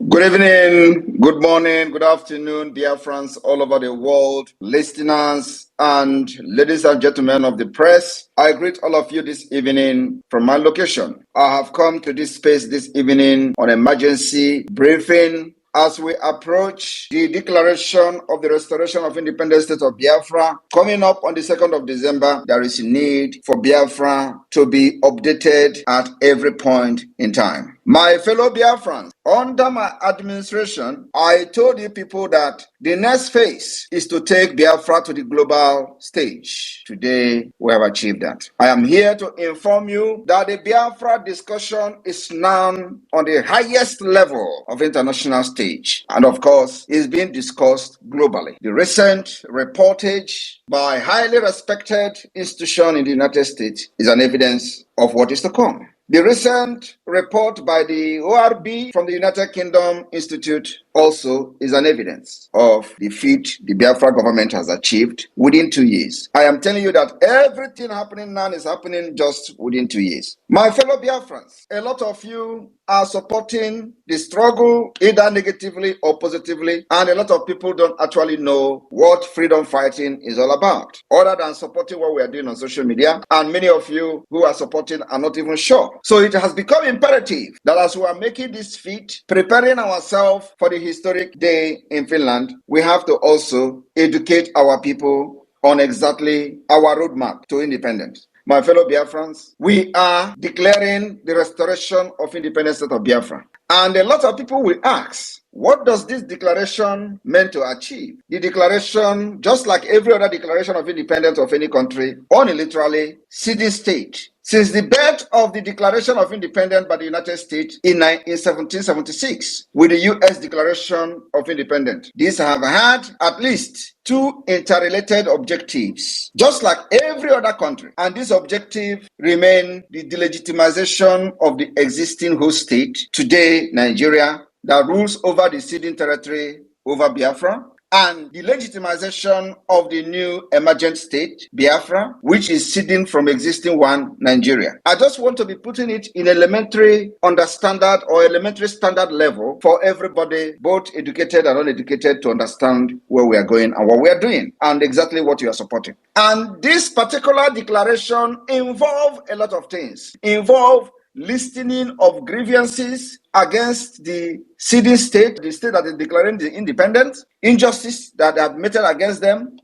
Good evening, good morning, good afternoon, Biafrans all over the world, listeners, and ladies and gentlemen of the press. I greet all of you this evening from my location. I have come to this space this evening on emergency briefing as we approach the declaration of the restoration of independent state of Biafra. Coming up on the 2nd of December, there is a need for Biafra to be updated at every point in time. My fellow Biafrans, under my administration, I told you people that the next phase is to take Biafra to the global stage. Today, we have achieved that. I am here to inform you that the Biafra discussion is now on the highest level of international stage, and of course, is being discussed globally. The recent reportage by highly respected institution in the United States is an evidence of what is to come. The recent report by the ORB from the United Kingdom Institute also is an evidence of the feat the Biafra government has achieved within 2 years. I am telling you that everything happening now is happening just within 2 years. My fellow Biafrans, a lot of you are supporting the struggle either negatively or positively, and a lot of people don't actually know what freedom fighting is all about, other than supporting what we are doing on social media, and many of you who are supporting are not even sure. So it has become imperative that as we are making this feat, preparing ourselves for the historic day in Finland, we have to also educate our people on exactly our roadmap to independence. My fellow Biafrans, we are declaring the restoration of independent state of Biafra. And a lot of people will ask, what does this declaration mean to achieve? The declaration, just like every other declaration of independence of any country, unilaterally ceding state. Since the birth of the Declaration of Independence by the United States in 1776, with the U.S. Declaration of Independence, these have had at least two interrelated objectives, just like every other country. And this objective remain the delegitimization of the existing host state, today Nigeria, that rules over the ceding territory over Biafra, and the legitimization of the new emergent state, Biafra, which is ceding from existing one, Nigeria. I just want to be putting it in elementary understandard or elementary standard level for everybody, both educated and uneducated, to understand where we are going and what we are doing and exactly what you are supporting. And this particular declaration involves a lot of things. Involve listening of grievances against the ceding state, the state that is declaring the independence, injustice that are meted against them,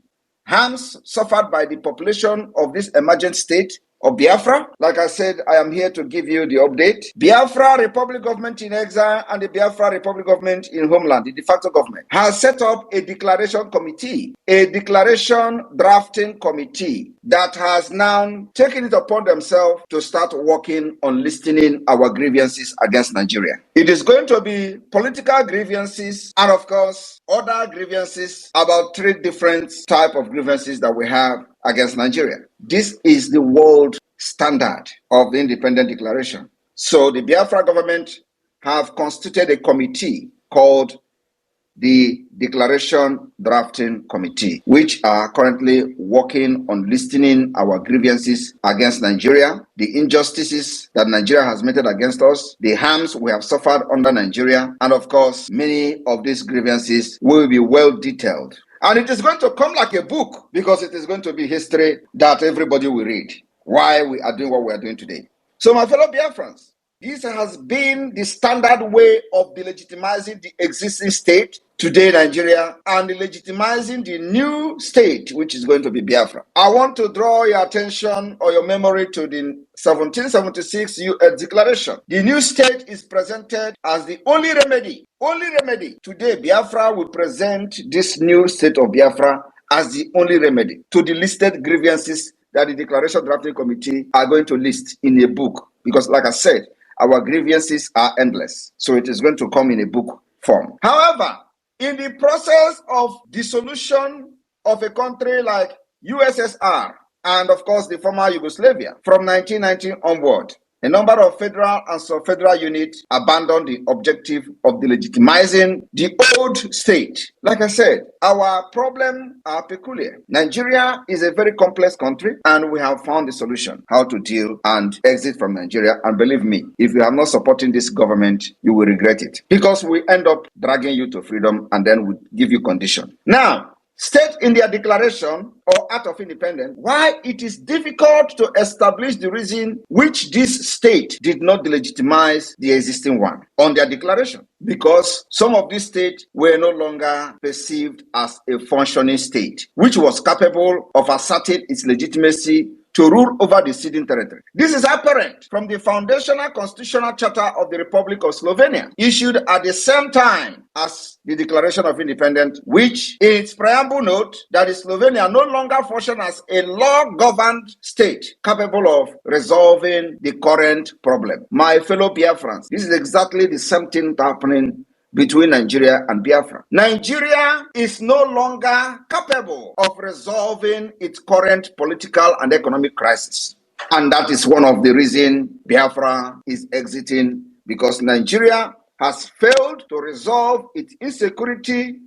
harms suffered by the population of this emergent state of Biafra. Like I said, I am here to give you the update. Biafra Republic Government in exile and the Biafra Republic Government in homeland, the de facto government, has set up a declaration committee, a declaration drafting committee that has now taken it upon themselves to start working on listening our grievances against Nigeria. It is going to be political grievances and, of course, other grievances, about 3 different types of grievances that we have against Nigeria. This is the world standard of the independent declaration. So the Biafra government have constituted a committee called the Declaration Drafting Committee, which are currently working on listening our grievances against Nigeria, the injustices that Nigeria has meted against us, the harms we have suffered under Nigeria, and of course, many of these grievances will be well detailed. And it is going to come like a book, because it is going to be history that everybody will read, why we are doing what we are doing today. So my fellow Biafrans, this has been the standard way of delegitimizing the existing state, today Nigeria, and legitimizing the new state, which is going to be Biafra. I want to draw your attention or your memory to the 1776 U.S. Declaration. The new state is presented as the only remedy. Only remedy. Today, Biafra will present this new state of Biafra as the only remedy to the listed grievances that the Declaration Drafting Committee are going to list in a book. Because, like I said, our grievances are endless. So it is going to come in a book form. However, in the process of dissolution of a country like USSR and, of course, the former Yugoslavia from 1990 onward, A number of federal and sub-federal units abandoned the objective of delegitimizing the old state. Like I said, our problems are peculiar. Nigeria is a very complex country, and we have found the solution how to deal and exit from Nigeria. And believe me, if you are not supporting this government, you will regret it, because we end up dragging you to freedom and then we give you condition. Now, state in their declaration or act of independence why it is difficult to establish the reason which this state did not delegitimize the existing one on their declaration, because some of these states were no longer perceived as a functioning state which was capable of asserting its legitimacy to rule over the ceding territory. This is apparent from the foundational constitutional charter of the Republic of Slovenia, issued at the same time as the Declaration of Independence, which in its preamble note that Slovenia no longer functions as a law-governed state capable of resolving the current problem. My fellow Biafrans, this is exactly the same thing happening between Nigeria and Biafra. Nigeria is no longer capable of resolving its current political and economic crisis. And that is one of the reasons Biafra is exiting, because Nigeria has failed to resolve its insecurity,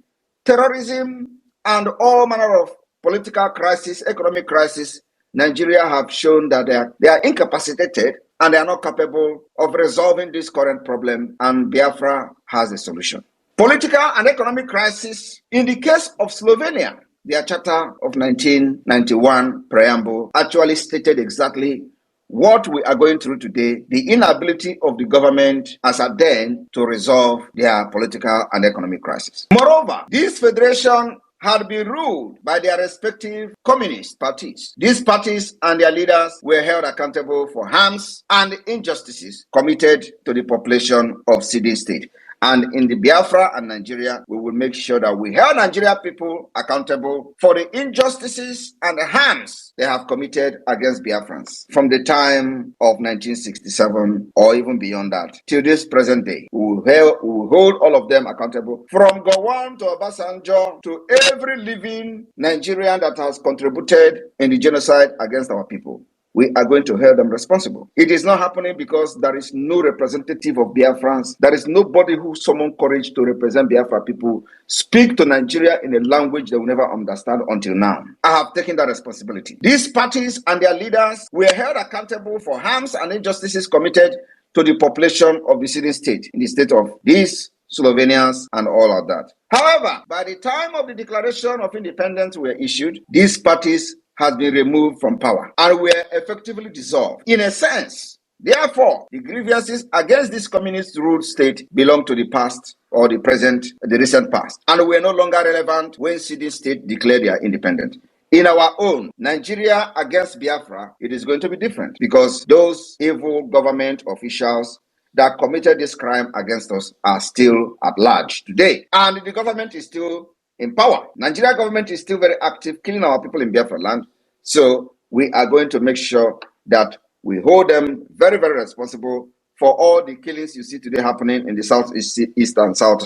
terrorism, and all manner of political crisis, economic crisis. Nigeria have shown that they are incapacitated and they are not capable of resolving this current problem, and Biafra has a solution. Political and economic crisis. In the case of Slovenia, their Charter of 1991 preamble actually stated exactly what we are going through today, the inability of the government as at then to resolve their political and economic crisis. Moreover, this federation had been ruled by their respective communist parties. These parties and their leaders were held accountable for harms and injustices committed to the population of ceding state. And in the Biafra and Nigeria, we will make sure that we hold Nigeria people accountable for the injustices and the harms they have committed against Biafrans from the time of 1967 or even beyond that till this present day. We will hold all of them accountable, from Gowon to Obasanjo to every living Nigerian that has contributed in the genocide against our people. We are going to hold them responsible. It is not happening because there is no representative of Biafrans. There is nobody who summoned courage to represent Biafra people, speak to Nigeria in a language they will never understand until now. I have taken that responsibility. These parties and their leaders were held accountable for harms and injustices committed to the population of the ceding state, in the state of these Slovenians and all of that. However, by the time of the Declaration of Independence were issued, these parties has been removed from power and were effectively dissolved. In a sense, therefore, the grievances against this communist-ruled state belong to the past or the present, the recent past, and were no longer relevant when ceding state declared their independence. In our own Nigeria against Biafra, it is going to be different, because those evil government officials that committed this crime against us are still at large today, and the government is still in power. Nigeria government is still very active, killing our people in Biafra land. So we are going to make sure that we hold them very, very responsible for all the killings you see today happening in the southeast, east and south.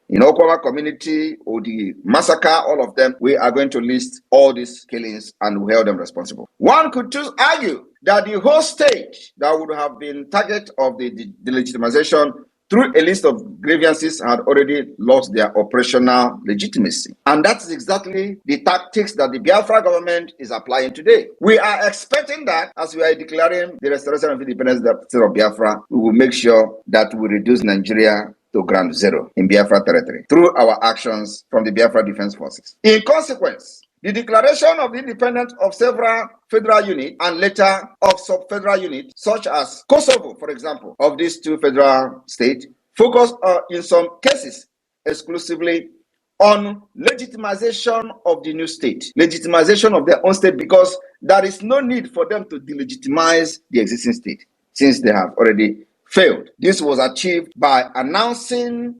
In Okwama community, or the massacre, all of them, we are going to list all these killings and we hold them responsible. One could just argue that the whole state that would have been target of the legitimization through a list of grievances had already lost their operational legitimacy. And that's exactly the tactics that the Biafra government is applying today. We are expecting that as we are declaring the restoration of independence of Biafra, we will make sure that we reduce Nigeria to ground zero in Biafra territory through our actions from the Biafra Defense Forces. In consequence, the declaration of the independence of several federal units and later of sub-federal units, such as Kosovo, for example, of these two federal states, focus in some cases exclusively on legitimization of the new state, legitimization of their own state, because there is no need for them to delegitimize the existing state since they have already failed. This was achieved by announcing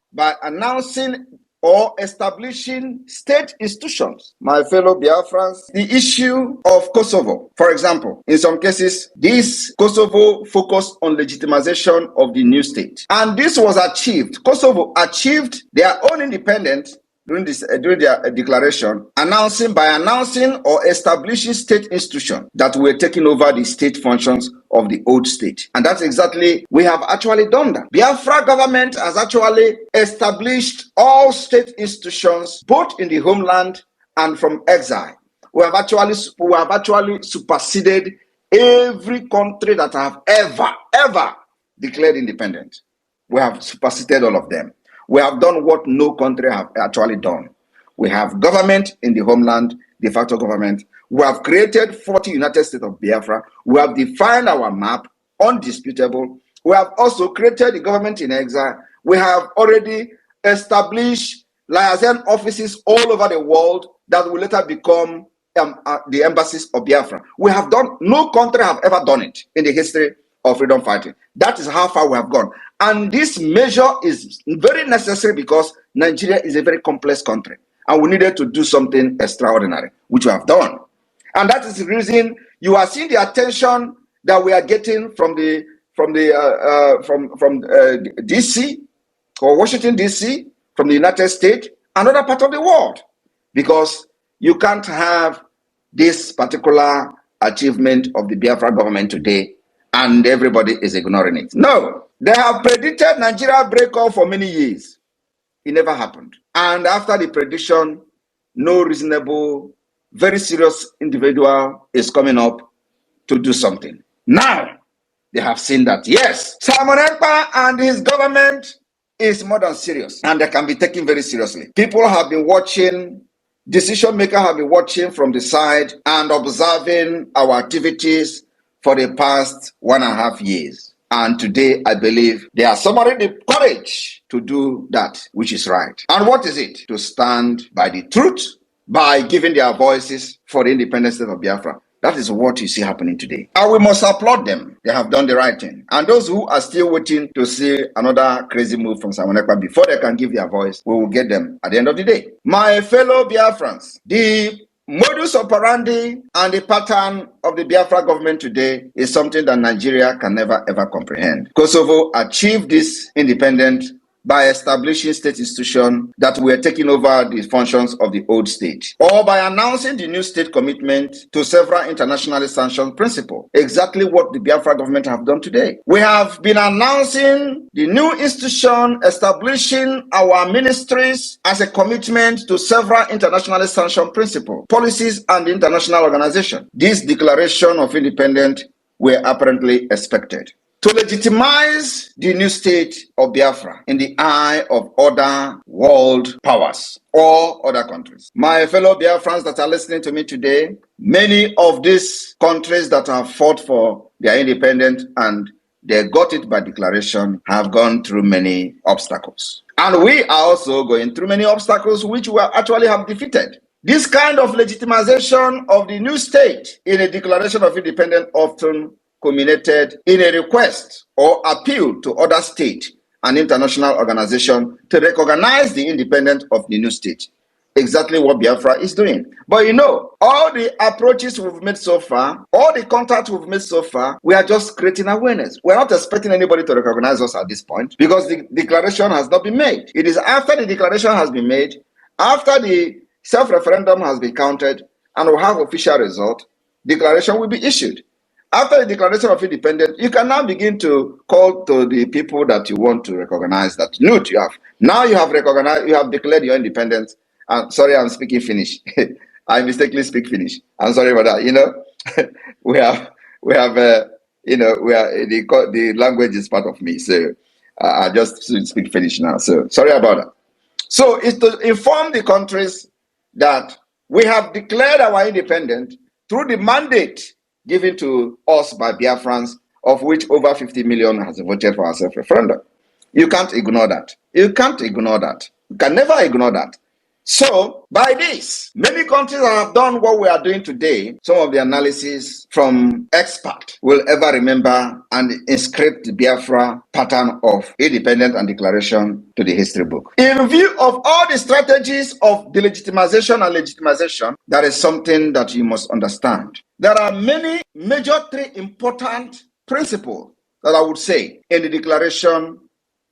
or establishing state institutions. My fellow Biafrans, the issue of Kosovo, for example, in some cases, this Kosovo focused on legitimization of the new state. And this was achieved. Kosovo achieved their own independence during their declaration, announcing or establishing state institutions that were taking over the state functions of the old state. And that's exactly, we have actually done that. Biafra government has actually established all state institutions, both in the homeland and from exile. We have actually superseded every country that have ever declared independent. We have superseded all of them. We have done what no country have actually done. We have government in the homeland, de facto government. We have created 40 United States of Biafra. We have defined our map, undisputable. We have also created the government in exile. We have already established liaison offices all over the world that will later become the embassies of Biafra. We have done, no country have ever done it in the history of freedom fighting. That is how far we have gone. And this measure is very necessary because Nigeria is a very complex country. And we needed to do something extraordinary, which we have done. And that is the reason you are seeing the attention that we are getting from DC or Washington DC, from the United States, and other part of the world, because you can't have this particular achievement of the Biafra government today and everybody is ignoring it. No, they have predicted Nigeria breakup for many years. It never happened. And after the prediction, no reasonable, very serious individual is coming up to do something. Now, they have seen that, yes, Simon Ekpa and his government is more than serious, and they can be taken very seriously. People have been watching, decision makers have been watching from the side and observing our activities for the past 1.5 years. And today, I believe they are summoning the courage to do that which is right. And what is it? To stand by the truth, by giving their voices for the independent state of Biafra. That is what you see happening today. And we must applaud them. They have done the right thing. And those who are still waiting to see another crazy move from Simon Ekpa before they can give their voice, we will get them at the end of the day. My fellow Biafrans, the modus operandi and the pattern of the Biafra government today is something that Nigeria can never ever comprehend. Kosovo achieved this independence by establishing state institutions that were taking over the functions of the old state, or by announcing the new state commitment to several internationally sanctioned principles. Exactly what the Biafra government have done today. We have been announcing the new institution, establishing our ministries as a commitment to several internationally sanctioned principles, policies, and international organizations. This declaration of independence were apparently expected to legitimize the new state of Biafra in the eye of other world powers or other countries. My fellow Biafrans that are listening to me today, many of these countries that have fought for their independence and they got it by declaration have gone through many obstacles. And we are also going through many obstacles which we actually have defeated. This kind of legitimization of the new state in a declaration of independence often culminated in a request or appeal to other states and international organizations to recognize the independence of the new state. Exactly what Biafra is doing. But you know, all the approaches we've made so far, all the contacts we've made so far, we are just creating awareness. We're not expecting anybody to recognize us at this point because the declaration has not been made. It is after the declaration has been made, after the self-referendum has been counted, and we'll have official result, declaration will be issued. After the declaration of independence, you can now begin to call to the people that you want to recognize that look, you have now you have recognized, you have declared your independence. Sorry, I'm speaking Finnish. I mistakenly speak Finnish. I'm sorry about that. You know, we have you know, we are the language is part of me, so I just speak Finnish now. So sorry about that. So it's to inform the countries that we have declared our independence through the mandate given to us by Biafrans, of which over 50 million has voted for our self-referendum. You can't ignore that. You can't ignore that. You can never ignore that. So, by this, many countries that have done what we are doing today, some of the analysis from experts will ever remember and inscribe the Biafra pattern of independence and declaration to the history book. In view of all the strategies of delegitimization and legitimization, that is something that you must understand. There are many major three important principles that I would say in the Declaration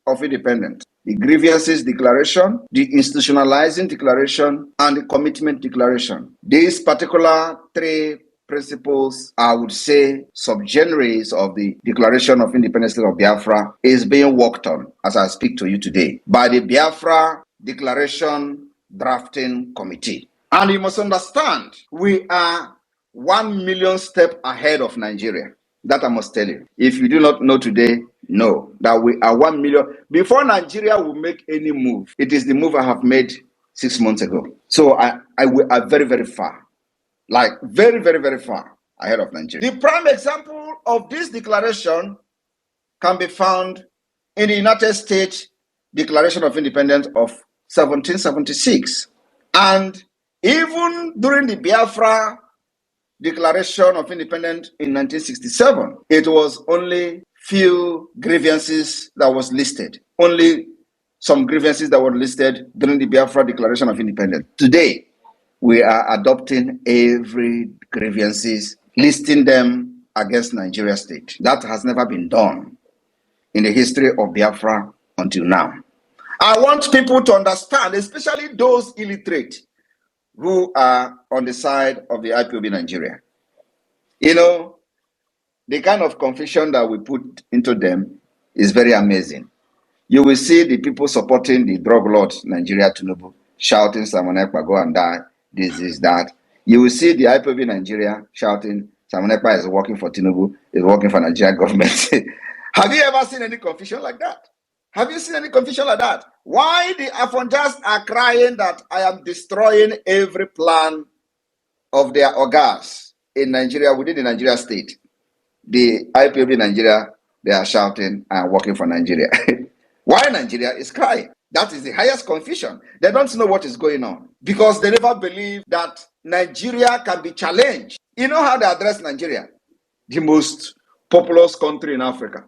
of Independence. the grievances declaration, the institutionalizing declaration, and the commitment declaration. These particular three principles, I would say, subgenres of the Declaration of Independence of Biafra is being worked on as I speak to you today by the Biafra Declaration Drafting Committee. And you must understand, we are 1 million steps ahead of Nigeria. That I must tell you. If you do not know today, know that we are 1 million. Before Nigeria will make any move, it is the move I have made 6 months ago. So we are very, very far. Like very, very, very far ahead of Nigeria. The prime example of this declaration can be found in the United States Declaration of Independence of 1776. And even during the Biafra Declaration of Independence in 1967, it was only few grievances that was listed. Only some grievances that were listed during the Biafra Declaration of Independence. Today, we are adopting every grievances, listing them against Nigeria state. That has never been done in the history of Biafra until now. I want people to understand, especially those illiterate who are on the side of the IPOB Nigeria. You know, the kind of confusion that we put into them is very amazing. You will see the people supporting the drug lord Nigeria Tinubu shouting, Simon Ekpa, go and die. This is that. You will see the IPOB Nigeria shouting, Simon Ekpa is working for Tinubu, is working for Nigeria government. Have you ever seen any confusion like that? Have you seen any confusion like that? Why the Afonjas are crying that I am destroying every plan of their ogas in Nigeria, within the Nigeria state? The IPOB Nigeria, they are shouting, I am working for Nigeria. Why Nigeria is crying? That is the highest confusion. They don't know what is going on because they never believe that Nigeria can be challenged. You know how they address Nigeria? The most populous country in Africa,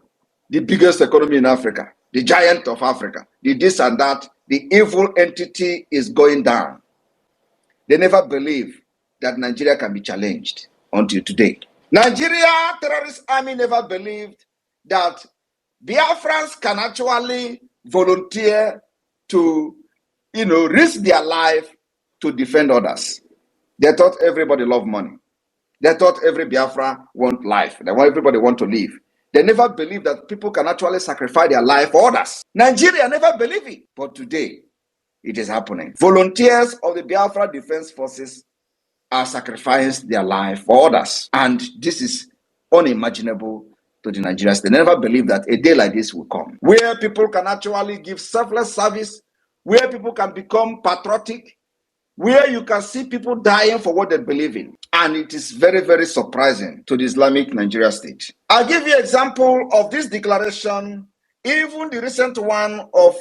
the biggest economy in Africa, the giant of Africa, the this and that, the evil entity is going down. They never believe that Nigeria can be challenged until today. Nigeria terrorist army never believed that Biafrans can actually volunteer to, risk their life to defend others. They thought everybody loved money. They thought every Biafra want life. Everybody want to live. They never believed that people can actually sacrifice their life for others. Nigeria never believed it. But today, it is happening. Volunteers of the Biafra Defense Forces are sacrificing their life for others. And this is unimaginable to the Nigerians. They never believe that a day like this will come, where people can actually give selfless service, where people can become patriotic, where you can see people dying for what they believe in. And it is very, very surprising to the Islamic Nigeria state. I'll give you an example of this declaration, even the recent one of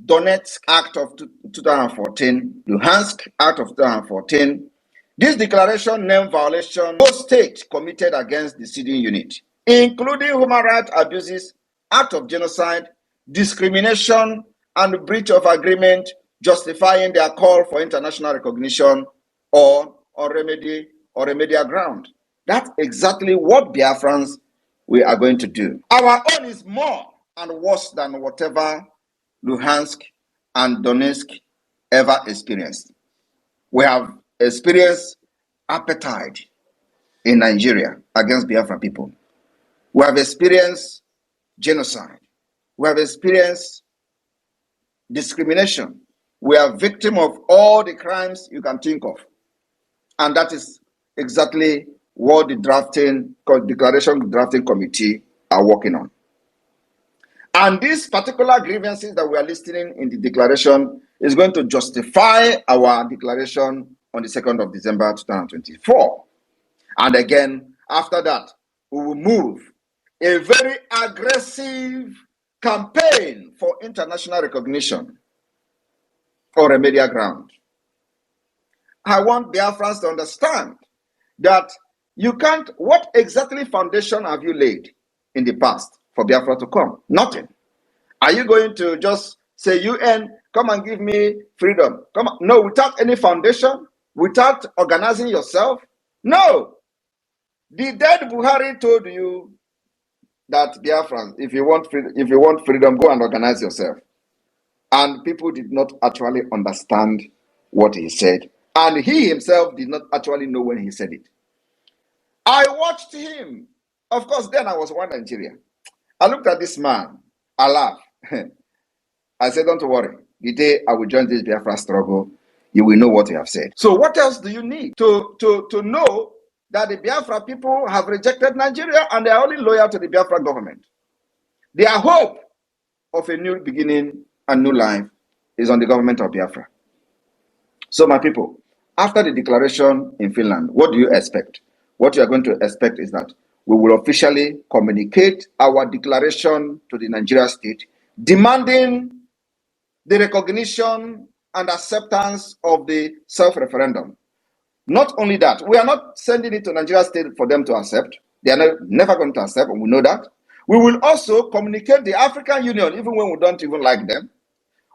Donetsk Act of 2014, Luhansk Act of 2014. This declaration named violation no state committed against the sitting unit, including human rights abuses, act of genocide, discrimination, and breach of agreement justifying their call for international recognition or remedial ground. That's exactly what Biafrans we are going to do. Our own is more and worse than whatever Luhansk and Donetsk ever experienced. We have experienced apartheid in Nigeria against Biafra people. We have experienced genocide. We have experienced discrimination. We are victims of all the crimes you can think of. And that is exactly what the Declaration Drafting Committee are working on. And these particular grievances that we are listing in the declaration is going to justify our declaration on the 2nd of December 2024. And again, after that, we will move a very aggressive campaign for international recognition or remedial ground. I want Biafrans to understand that you can't, what exactly foundation have you laid in the past for Biafra to come? Nothing. Are you going to just say, UN, come and give me freedom? Come on. No, without any foundation, without organizing yourself? No. The dead Buhari told you that Biafrans, if you want freedom, go and organize yourself. And people did not actually understand what he said. And he himself did not actually know when he said it. I watched him. Of course, then I was one Nigeria. I looked at this man. I laughed. I said, don't worry. The day I will join this Biafra struggle, you will know what you have said. So what else do you need to know that the Biafra people have rejected Nigeria and they are only loyal to the Biafra government? Their hope of a new beginning and new life is on the government of Biafra. So my people, after the declaration in Finland, what do you expect? What you are going to expect is that we will officially communicate our declaration to the Nigeria state, demanding the recognition and acceptance of the self-referendum. Not only that, we are not sending it to Nigeria state for them to accept. They are never going to accept, and we know that. We will also communicate the African Union, even when we don't even like them.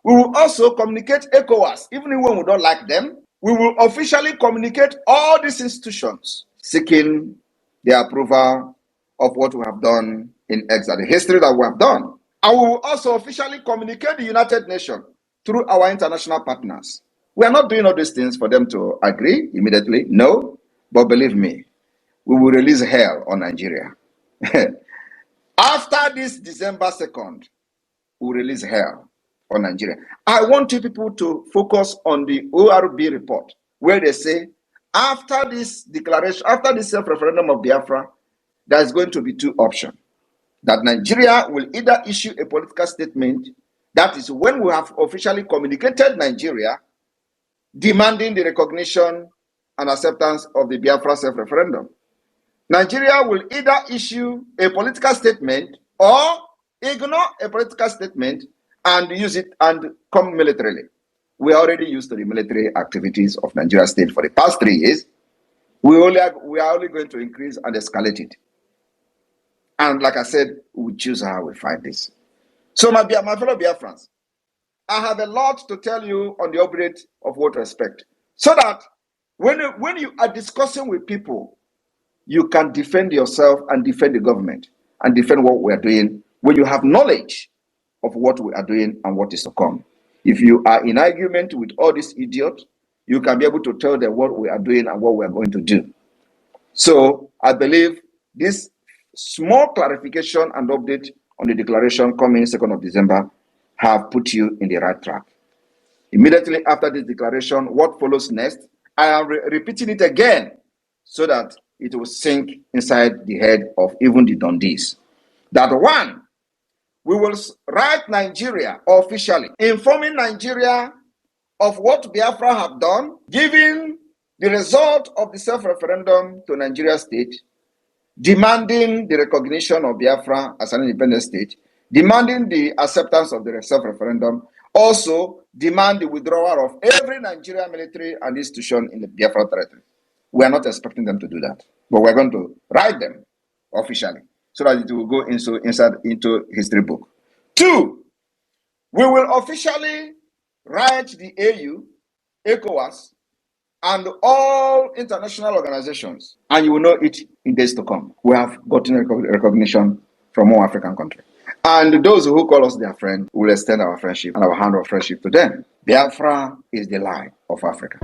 We will also communicate ECOWAS, even when we don't like them. We will officially communicate all these institutions seeking the approval of what we have done in exile, the history that we have done. And we will also officially communicate the United Nations through our international partners. We are not doing all these things for them to agree immediately, no, but believe me, we will release hell on Nigeria. After this December 2nd, we will release hell on Nigeria. I want you people to focus on the ORB report, where they say, after this declaration, after this self-referendum of Biafra, there is going to be two options. That Nigeria will either issue a political statement, that is when we have officially communicated Nigeria, demanding the recognition and acceptance of the Biafra self-referendum. Nigeria will either issue a political statement or ignore a political statement and use it and come militarily. We are already used to the military activities of Nigeria state for the past 3 years. We are only going to increase and escalate it. And like I said, we choose how we fight this. So my fellow Biafrans, I have a lot to tell you on the upgrade of what to expect. So that when you are discussing with people, you can defend yourself and defend the government and defend what we are doing when you have knowledge of what we are doing and what is to come. If you are in argument with all these idiots, you can be able to tell them what we are doing and what we are going to do. So I believe this small clarification and update on the declaration coming 2nd of December have put you in the right track. Immediately after this declaration, what follows next? I am repeating it again so that it will sink inside the head of even the Dundees. That one, we will write Nigeria officially, informing Nigeria of what Biafra have done, giving the result of the self-referendum to Nigeria state, demanding the recognition of Biafra as an independent state, demanding the acceptance of the self-referendum, also demand the withdrawal of every Nigerian military and institution in the Biafra territory. We are not expecting them to do that, but we're going to write them officially so that it will go into history book. 2, we will officially write the AU, ECOWAS, and all international organizations, and you will know it in days to come. We have gotten recognition from all African countries. And those who call us their friend will extend our friendship and our hand of friendship to them. Biafra is the light of Africa.